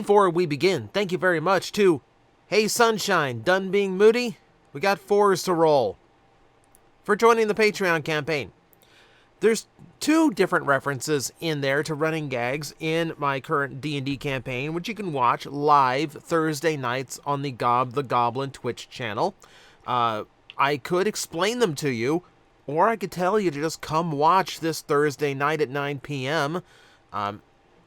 Before we begin, thank you very much to Hey Sunshine, done being moody? We got 4s to roll. For joining the Patreon campaign. There's 2 different references in there to running gags in my current D&D campaign, which you can watch live Thursday nights on the Gob the Goblin Twitch channel. I could explain them to you, or I could tell you to just come watch this Thursday night at 9 p.m.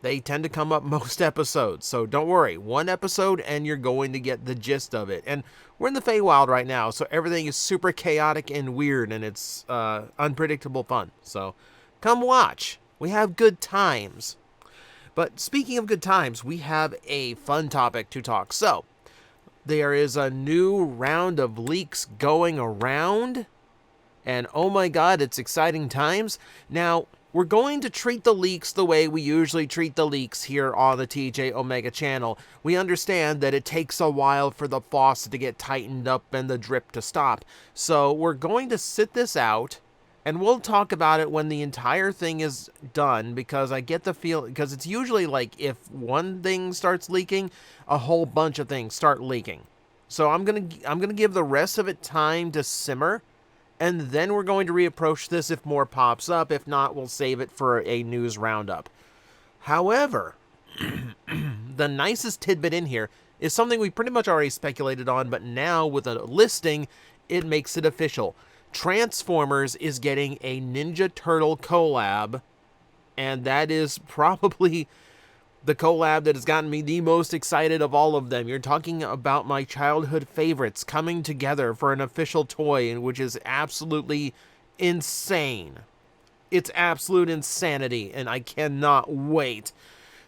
They tend to come up most episodes, so don't worry. 1 episode and you're going to get the gist of it. And we're in the Feywild right now, so everything is super chaotic and weird, and it's unpredictable fun. So come watch. We have good times. But speaking of good times, we have a fun topic to talk. So there is a new round of leaks going around, and oh my god, it's exciting times. Now, we're going to treat the leaks the way we usually treat the leaks here on the TJOmega channel. We understand that it takes a while for the faucet to get tightened up and the drip to stop. So we're going to sit this out, and we'll talk about it when the entire thing is done, because I get the feel, because it's usually like if one thing starts leaking, a whole bunch of things start leaking. So I'm gonna give the rest of it time to simmer. And then we're going to reapproach this if more pops up. If not, we'll save it for a news roundup. However, the nicest tidbit in here is something we pretty much already speculated on, but now with a listing, it makes it official. Transformers is getting a Ninja Turtle collab, and that is probably the collab that has gotten me the most excited of all of them. You're talking about my childhood favorites coming together for an official toy, which is absolutely insane. It's absolute insanity, and I cannot wait.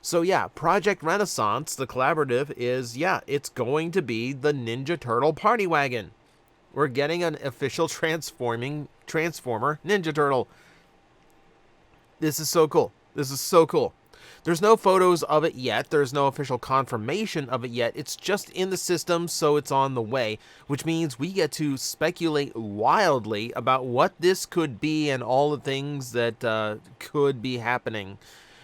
So yeah, Project Renaissance, the collaborative, is, yeah, it's going to be the Ninja Turtle Party Wagon. We're getting an official Transformer Ninja Turtle. This is so cool. This is so cool. There's no photos of it yet. There's no official confirmation of it yet. It's just in the system, so it's on the way, which means we get to speculate wildly about what this could be and all the things that could be happening.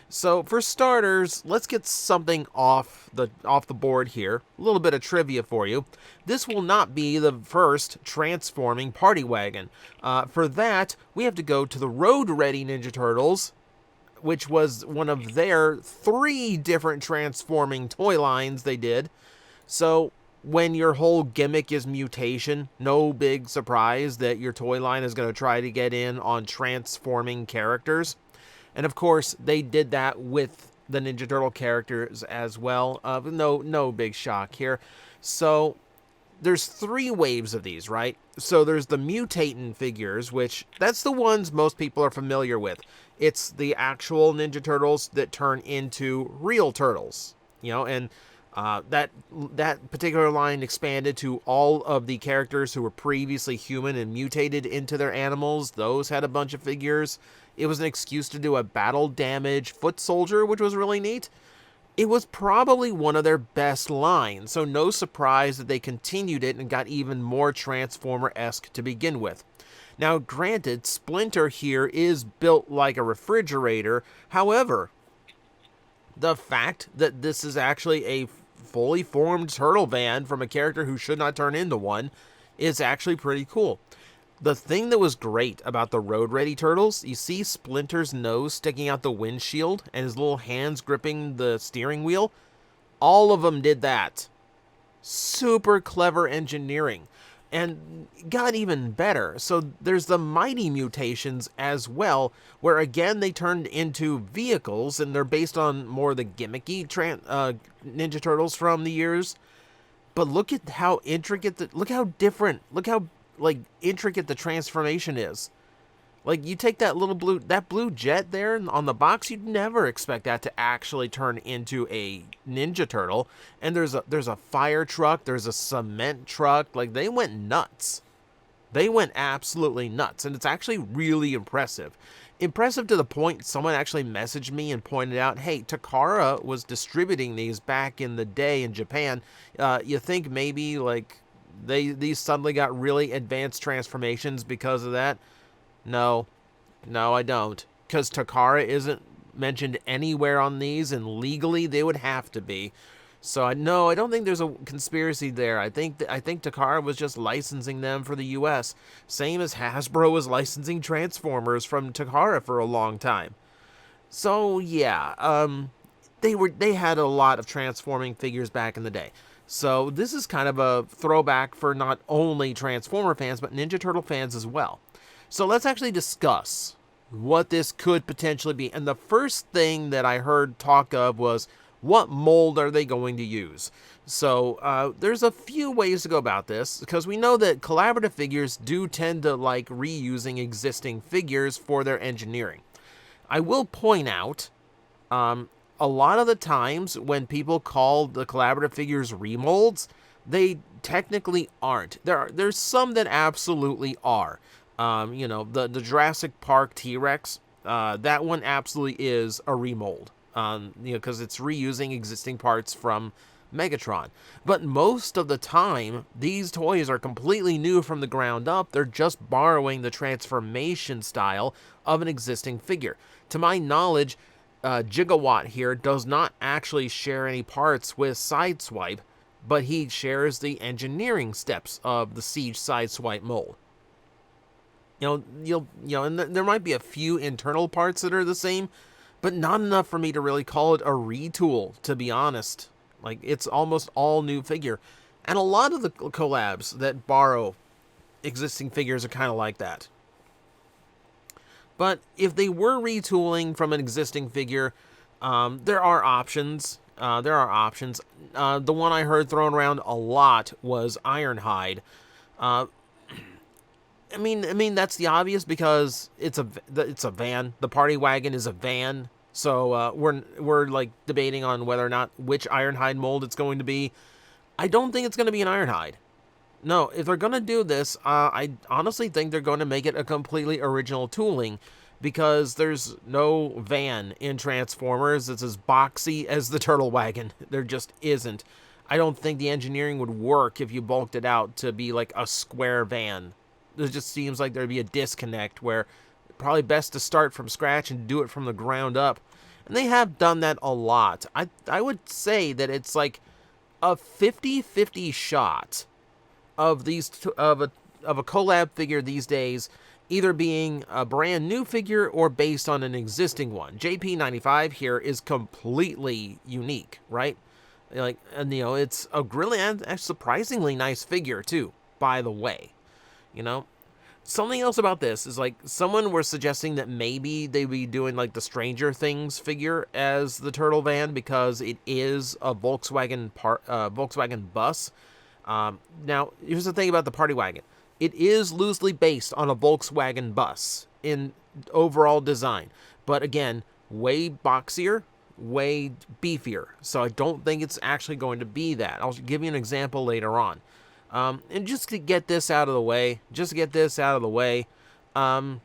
So for starters, let's get something off the board here. A little bit of trivia for you. This will not be the first transforming party wagon. For that, we have to go to the Road Ready Ninja Turtles, which was one of their 3 different transforming toy lines they did. So when your whole gimmick is mutation, no big surprise that your toy line is going to try to get in on transforming characters. And of course, they did that with the Ninja Turtle characters as well. No big shock here. So there's 3 waves of these, right? So there's the Mutating figures, which that's the ones most people are familiar with. It's the actual Ninja Turtles that turn into real turtles, you know, and that particular line expanded to all of the characters who were previously human and mutated into their animals. Those had a bunch of figures. It was an excuse to do a battle damage foot soldier, which was really neat. It was probably one of their best lines, so no surprise that they continued it and got even more Transformer-esque to begin with. Now, granted, Splinter here is built like a refrigerator. However, the fact that this is actually a fully formed turtle van from a character who should not turn into one is actually pretty cool. The thing that was great about the Road Ready Turtles, you see Splinter's nose sticking out the windshield and his little hands gripping the steering wheel? All of them did that. Super clever engineering. And got even better. So there's the Mighty Mutations as well, where again they turned into vehicles, and they're based on more the gimmicky Ninja Turtles from the years. But look at how intricate, look how different, look how like intricate the transformation is. Like, you take that little blue jet there on the box, you'd never expect that to actually turn into a Ninja Turtle. And there's a fire truck, there's a cement truck. Like, they went nuts. They went absolutely nuts, and it's actually really impressive. Impressive to the point someone actually messaged me and pointed out, hey, Takara was distributing these back in the day in Japan. You think maybe, like, these suddenly got really advanced transformations because of that? No, I don't. Because Takara isn't mentioned anywhere on these, and legally they would have to be. So no, I don't think there's a conspiracy there. I think Takara was just licensing them for the U.S. Same as Hasbro was licensing Transformers from Takara for a long time. So yeah, they had a lot of transforming figures back in the day. So this is kind of a throwback for not only Transformer fans but Ninja Turtle fans as well. So let's actually discuss what this could potentially be. And the first thing that I heard talk of was, what mold are they going to use? So there's a few ways to go about this, because we know that collaborative figures do tend to like reusing existing figures for their engineering. I will point out, a lot of the times when people call the collaborative figures remolds, they technically aren't. There's some that absolutely are. You know, the Jurassic Park T-Rex, that one absolutely is a remold. You know, because it's reusing existing parts from Megatron. But most of the time, these toys are completely new from the ground up. They're just borrowing the transformation style of an existing figure. To my knowledge, Gigawatt here does not actually share any parts with Sideswipe, but he shares the engineering steps of the Siege Sideswipe mold. You know, and there might be a few internal parts that are the same, but not enough for me to really call it a retool, to be honest. Like, it's almost all new figure. And a lot of the collabs that borrow existing figures are kind of like that. But if they were retooling from an existing figure, there are options. The one I heard thrown around a lot was Ironhide. I mean that's the obvious, because it's a van. The party wagon is a van. So we're like debating on whether or not which Ironhide mold it's going to be. I don't think it's going to be an Ironhide. No, if they're going to do this, I honestly think they're going to make it a completely original tooling, because there's no van in Transformers that's as boxy as the Turtle Wagon. There just isn't. I don't think the engineering would work if you bulked it out to be like a square van. It just seems like there'd be a disconnect where probably best to start from scratch and do it from the ground up. And they have done that a lot. I would say that it's like a 50-50 shot of these of a collab figure these days either being a brand new figure or based on an existing one. JP95 here is completely unique, right? Like, and you know, it's a really and surprisingly nice figure too, by the way. You know, something else about this is, like, someone was suggesting that maybe they'd be doing like the Stranger Things figure as the Turtle Van, because it is a Volkswagen bus. Now, here's the thing about the Party Wagon. It is loosely based on a Volkswagen bus in overall design, but again, way boxier, way beefier. So I don't think it's actually going to be that. I'll give you an example later on. And just to get this out of the way, I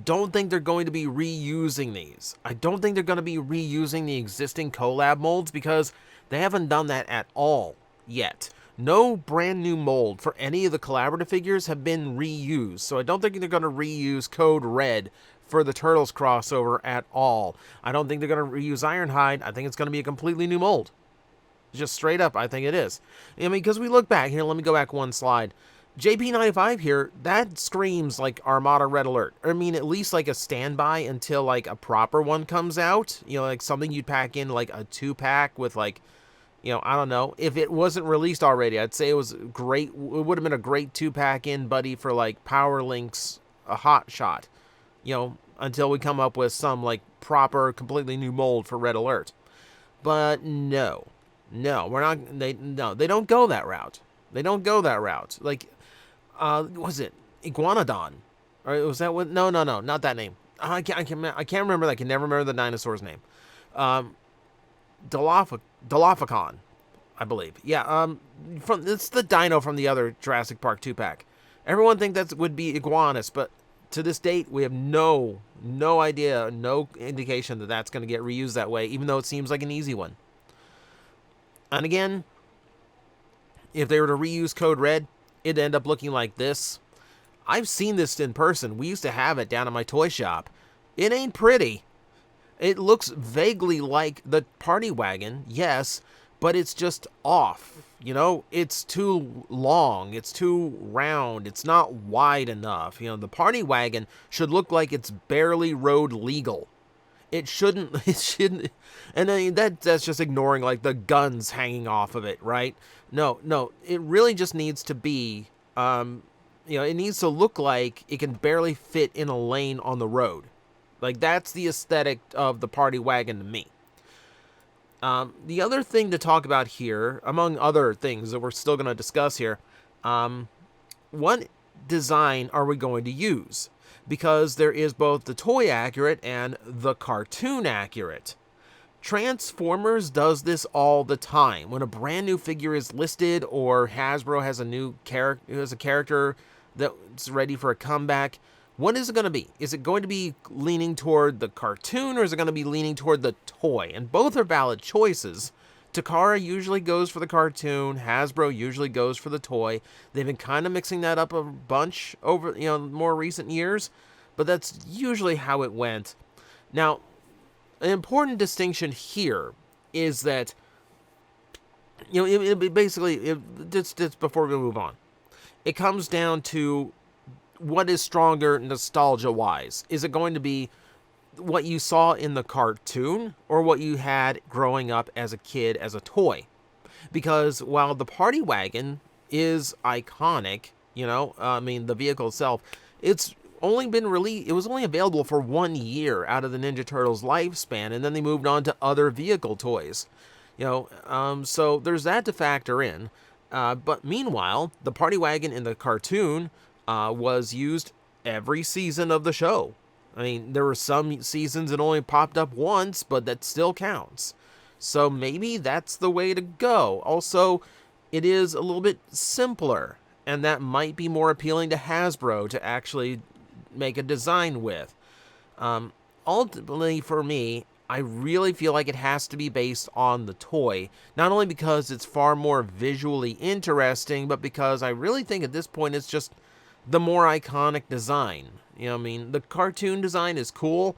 don't think they're going to be reusing these. I don't think they're going to be reusing the existing collab molds, because they haven't done that at all yet. No brand new mold for any of the collaborative figures have been reused, so I don't think they're going to reuse Code Red for the Turtles crossover at all. I don't think they're going to reuse Ironhide. I think it's going to be a completely new mold. Just straight up, I think it is. I mean, because we look back here, let me go back one slide. JP95 here, that screams like Armada Red Alert. I mean, at least like a standby until like a proper one comes out. You know, like something you'd pack in like a 2-pack with, like, you know, I don't know. If it wasn't released already, I'd say it was great. It would have been a great 2-pack in, buddy, for like Power Link's a hot shot. You know, until we come up with some like proper, completely new mold for Red Alert. But no, we're not. They don't go that route. Like, was it Iguanodon? Or was that what? No, not that name. I can't remember that. I can never remember the dinosaur's name. Dilophocan, I believe. Yeah, it's the dino from the other Jurassic Park 2-pack. Everyone thinks that would be Iguanus, but to this date, we have no idea, no indication that that's going to get reused that way, even though it seems like an easy one. And again, if they were to reuse Code Red, it'd end up looking like this. I've seen this in person. We used to have it down at my toy shop. It ain't pretty. It looks vaguely like the Party Wagon, yes, but it's just off. You know, it's too long, it's too round, it's not wide enough. You know, the Party Wagon should look like it's barely road legal. It shouldn't, it shouldn't, and I mean, that's just ignoring like the guns hanging off of it, right? No, it really just needs to be, it needs to look like it can barely fit in a lane on the road. Like, that's the aesthetic of the Party Wagon to me. The other thing to talk about here, among other things that we're still going to discuss here, what design are we going to use? Because there is both the toy accurate and the cartoon accurate. Transformers does this all the time. When a brand new figure is listed or Hasbro has a new character that's ready for a comeback, what is it going to be? Is it going to be leaning toward the cartoon, or is it going to be leaning toward the toy? And both are valid choices. Takara usually goes for the cartoon. Hasbro usually goes for the toy. They've been kind of mixing that up a bunch over, more recent years, but that's usually how it went. Now, an important distinction here is that, just before we move on, it comes down to what is stronger nostalgia-wise. Is it going to be what you saw in the cartoon or what you had growing up as a kid as a toy? Because while the Party Wagon is iconic, the vehicle itself, it's only been released, it was only available for 1 year out of the Ninja Turtles lifespan, and then they moved on to other vehicle toys. So there's that to factor in. But meanwhile, the Party Wagon in the cartoon was used every season of the show. I mean, there were some seasons it only popped up once, but that still counts. So maybe that's the way to go. Also, it is a little bit simpler, and that might be more appealing to Hasbro to actually make a design with. Ultimately, for me, I really feel like it has to be based on the toy, not only because it's far more visually interesting, but because I really think at this point it's just the more iconic design. The cartoon design is cool.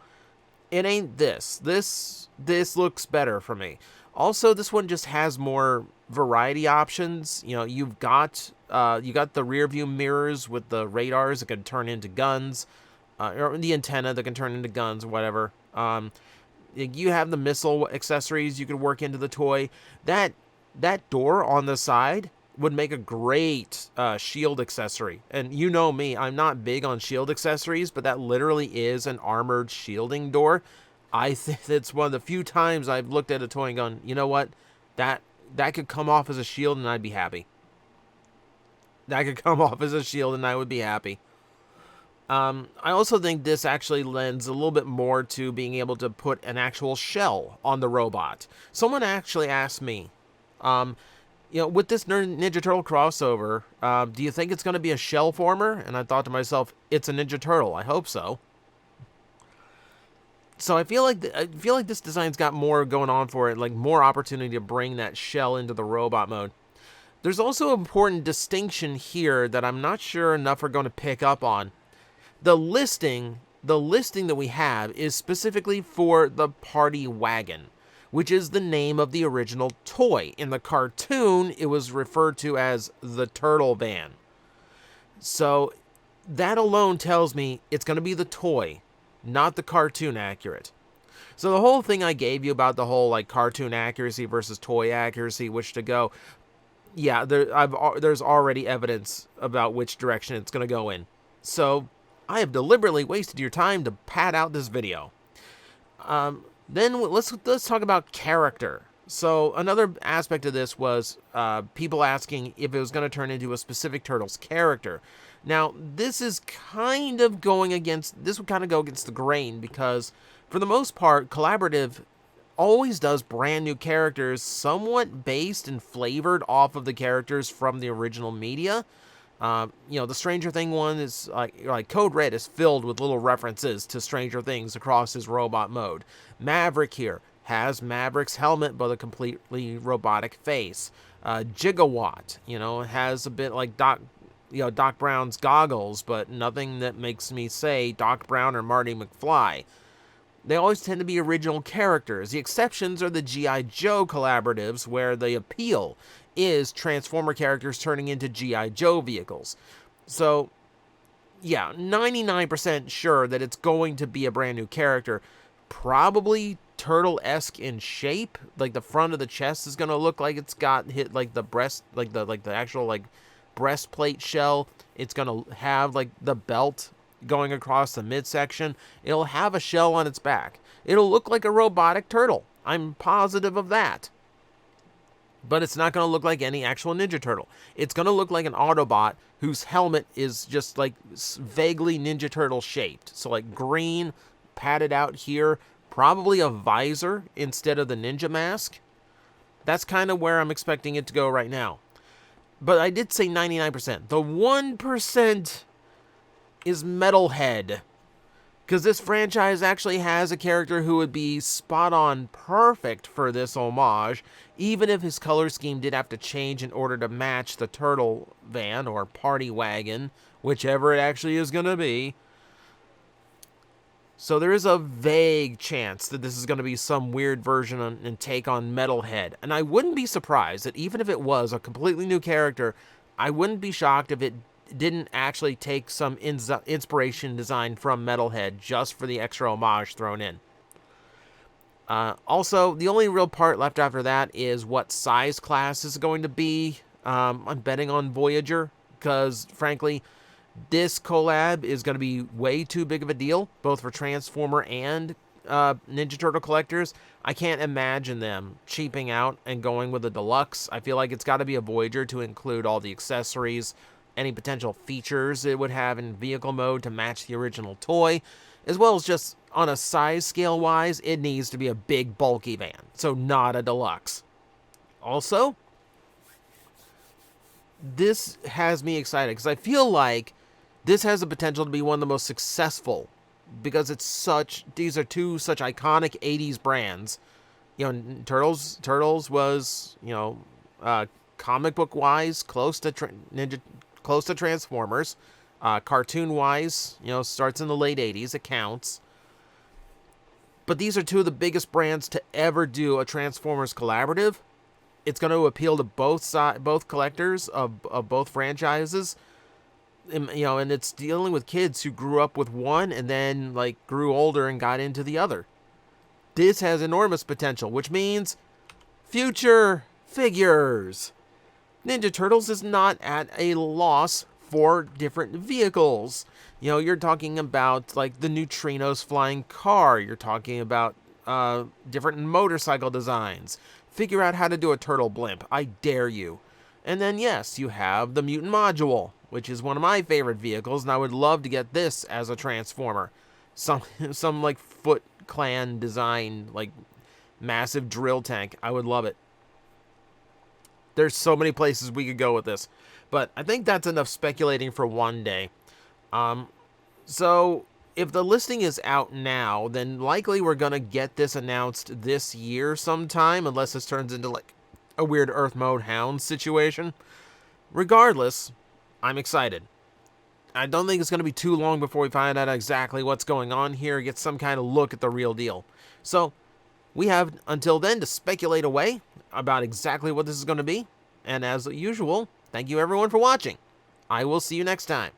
It ain't this. This looks better for me. Also, this one just has more variety options. You've got the rear view mirrors with the radars that can turn into guns, or the antenna that can turn into guns or whatever. You have the missile accessories you could work into the toy. That door on the side would make a great shield accessory. And you know me, I'm not big on shield accessories, but that literally is an armored shielding door. I think it's one of the few times I've looked at a toy and gone, you know what, that could come off as a shield and I'd be happy. That could come off as a shield and I would be happy. I also think this actually lends a little bit more to being able to put an actual shell on the robot. Someone actually asked me, with this Ninja Turtle crossover, do you think it's going to be a shell former? And I thought to myself, it's a Ninja Turtle. I hope so. So I feel like this design's got more going on for it, like more opportunity to bring that shell into the robot mode. There's also an important distinction here that I'm not sure enough are going to pick up on. The listing that we have is specifically for the Party Wagon, which is the name of the original toy. In the cartoon, it was referred to as the Turtle Van. So that alone tells me it's going to be the toy, not the cartoon accurate. So the whole thing I gave you about the whole cartoon accuracy versus toy accuracy, which to go, yeah, there's already evidence about which direction it's going to go in. So I have deliberately wasted your time to pad out this video. Then let's talk about character. So another aspect of this was people asking if it was going to turn into a specific Turtles character. Now, this would kind of go against the grain, because for the most part, Collaborative always does brand new characters somewhat based and flavored off of the characters from the original media. The Stranger Thing one is like Code Red is filled with little references to Stranger Things across his robot mode. Maverick here has Maverick's helmet but a completely robotic face. Gigawatt, has a bit like Doc Brown's goggles, but nothing that makes me say Doc Brown or Marty McFly. they always tend to be original characters. The exceptions are the G.I. Joe collaboratives, where the appeal is Transformer characters turning into G.I. Joe vehicles. So, yeah, 99% sure that it's going to be a brand new character. Probably turtle-esque in shape. Like, the front of the chest is going to look like it's got hit, like, the breast, like the actual, like, breastplate shell. It's going to have, like, the belt going across the midsection. It'll have a shell on its back. It'll look like a robotic turtle. I'm positive of that. But it's not going to look like any actual Ninja Turtle. It's going to look like an Autobot whose helmet is just like vaguely Ninja Turtle shaped. So like green, padded out here, probably a visor instead of the ninja mask. That's kind of where I'm expecting it to go right now. But I did say 99%. The 1% is Metalhead. Because this franchise actually has a character who would be spot on perfect for this homage, even if his color scheme did have to change in order to match the turtle van or party wagon, whichever it actually is going to be. So there is a vague chance that this is going to be some weird version and take on Metalhead. And I wouldn't be surprised that even if it was a completely new character, I wouldn't be shocked if it didn't actually take some inspiration design from Metalhead just for the extra homage thrown in. Also, the only real part left after that is what size class is going to be. I'm betting on Voyager because, frankly, this collab is going to be way too big of a deal, both for Transformer and Ninja Turtle collectors. I can't imagine them cheaping out and going with a deluxe. I feel like it's got to be a Voyager to include all the accessories, any potential features it would have in vehicle mode to match the original toy, as well as just on a size scale wise, it needs to be a big bulky van, so not a deluxe. Also, this has me excited because I feel like this has the potential to be one of the most successful because these are two such iconic 80s brands. You know, Turtles was, you know, comic book wise close to Transformers. Cartoon-wise, you know, starts in the late 80s. It counts. But these are two of the biggest brands to ever do a Transformers collaborative. It's going to appeal to both collectors of both franchises. And, you know, and it's dealing with kids who grew up with one and then, like, grew older and got into the other. This has enormous potential, which means future figures. Ninja Turtles is not at a loss for different vehicles. You know, you're talking about like the Neutrinos flying car. You're talking about different motorcycle designs. Figure out how to do a turtle blimp. I dare you. And then, yes, you have the Mutant Module, which is one of my favorite vehicles, and I would love to get this as a Transformer. Some like Foot Clan design, like massive drill tank. I would love it. There's so many places we could go with this. But I think that's enough speculating for one day. So if the listing is out now, then likely we're going to get this announced this year sometime, unless this turns into like a weird Earth Mode Hound situation. Regardless, I'm excited. I don't think it's going to be too long before we find out exactly what's going on here, get some kind of look at the real deal. So we have until then to speculate away about exactly what this is going to be. And as usual, thank you everyone for watching. I will see you next time.